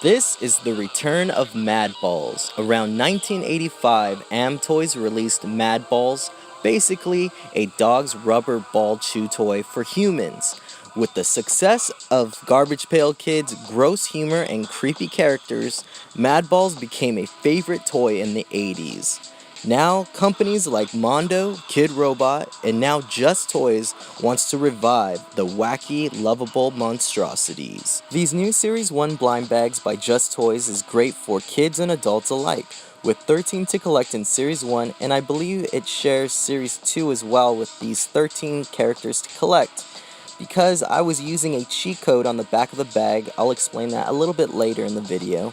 This is the return of Madballs. Around 1985, Toys released Madballs, basically a dog's rubber ball chew toy for humans. With the success of Garbage Pail Kids' gross humor and creepy characters, Madballs became a favorite toy in the 80s. Now, companies like Mondo, Kid Robot, and now Just Toys wants to revive the wacky, lovable monstrosities. These new Series 1 blind bags by Just Toys is great for kids and adults alike, with 13 to collect in Series 1, and I believe it shares Series 2 as well with these 13 characters to collect. Because I was using a cheat code on the back of the bag, I'll explain that a little bit later in the video.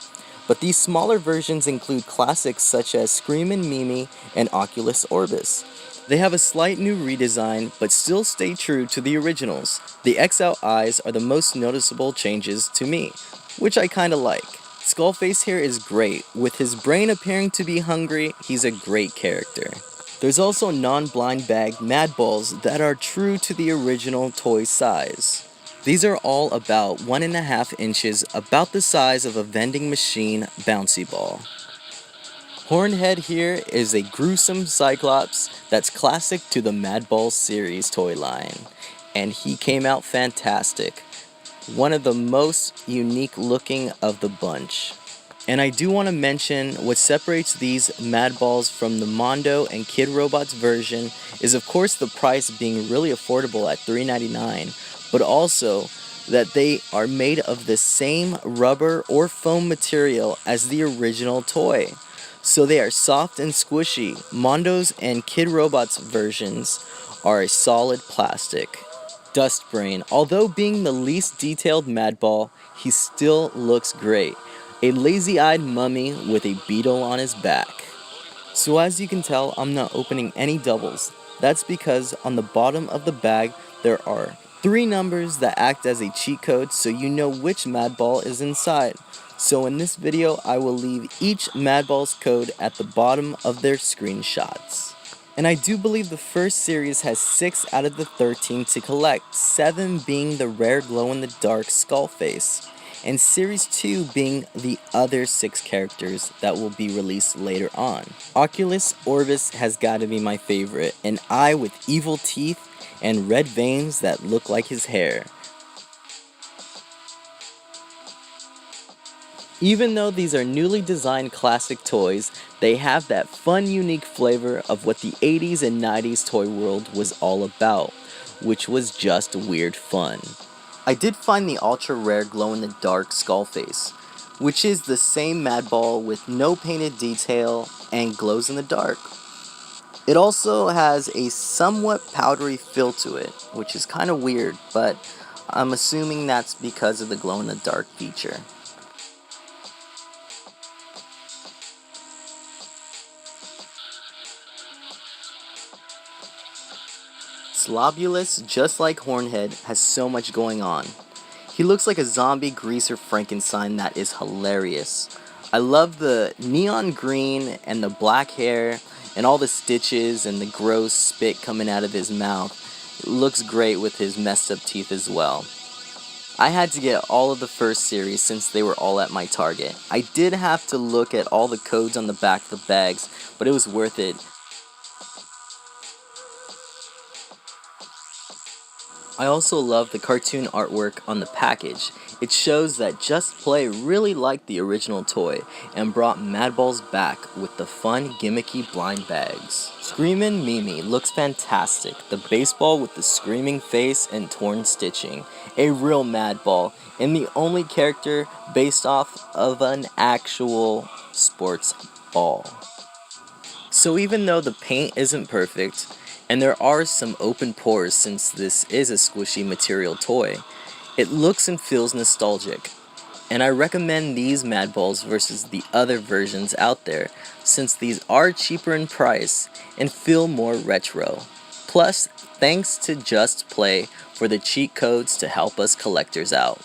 But these smaller versions include classics such as Screamin' Mimi and Oculus Orbis. They have a slight new redesign, but still stay true to the originals. The XL eyes are the most noticeable changes to me, which I kinda like. Skullface here is great. With his brain appearing to be hungry, he's a great character. There's also non-blind bagged Madballs that are true to the original toy size. These are all about 1.5 inches, about the size of a vending machine bouncy ball. Hornhead here is a gruesome Cyclops that's classic to the Madballs series toy line, and he came out fantastic. One of the most unique looking of the bunch. And I do want to mention what separates these Madballs from the Mondo and Kid Robots version is of course the price being really affordable at $3.99, but also that they are made of the same rubber or foam material as the original toy. So they are soft and squishy. Mondo's and Kid Robots versions are a solid plastic. Dustbrain, although being the least detailed Madball, he still looks great. A lazy-eyed mummy with a beetle on his back. So as you can tell, I'm not opening any doubles. That's because on the bottom of the bag, there are 3 numbers that act as a cheat code so you know which Madball is inside. So in this video, I will leave each Madball's code at the bottom of their screenshots. And I do believe the first series has 6 out of the 13 to collect, 7 being the rare glow-in-the-dark Skullface, and Series 2 being the other 6 characters that will be released later on. Oculus Orbis has got to be my favorite, an eye with evil teeth and red veins that look like his hair. Even though these are newly designed classic toys, they have that fun, unique flavor of what the 80s and 90s toy world was all about, which was just weird fun. I did find the ultra rare glow-in-the-dark Skullface, which is the same Madball with no painted detail and glows in the dark. It also has a somewhat powdery feel to it, which is kind of weird, but I'm assuming that's because of the glow-in-the-dark feature. Slobulus, just like Hornhead, has so much going on. He looks like a zombie greaser Frankenstein that is hilarious. I love the neon green and the black hair and all the stitches and the gross spit coming out of his mouth. It looks great with his messed up teeth as well. I had to get all of the first series since they were all at my Target. I did have to look at all the codes on the back of the bags, but it was worth it. I also love the cartoon artwork on the package. It shows that Just Play really liked the original toy and brought Madballs back with the fun, gimmicky blind bags. Screamin' Mimi looks fantastic. The baseball with the screaming face and torn stitching. A real Madball, and the only character based off of an actual sports ball. So even though the paint isn't perfect, and there are some open pores since this is a squishy material toy, it looks and feels nostalgic. And I recommend these Madballs versus the other versions out there, since these are cheaper in price and feel more retro. Plus, thanks to Just Play for the cheat codes to help us collectors out.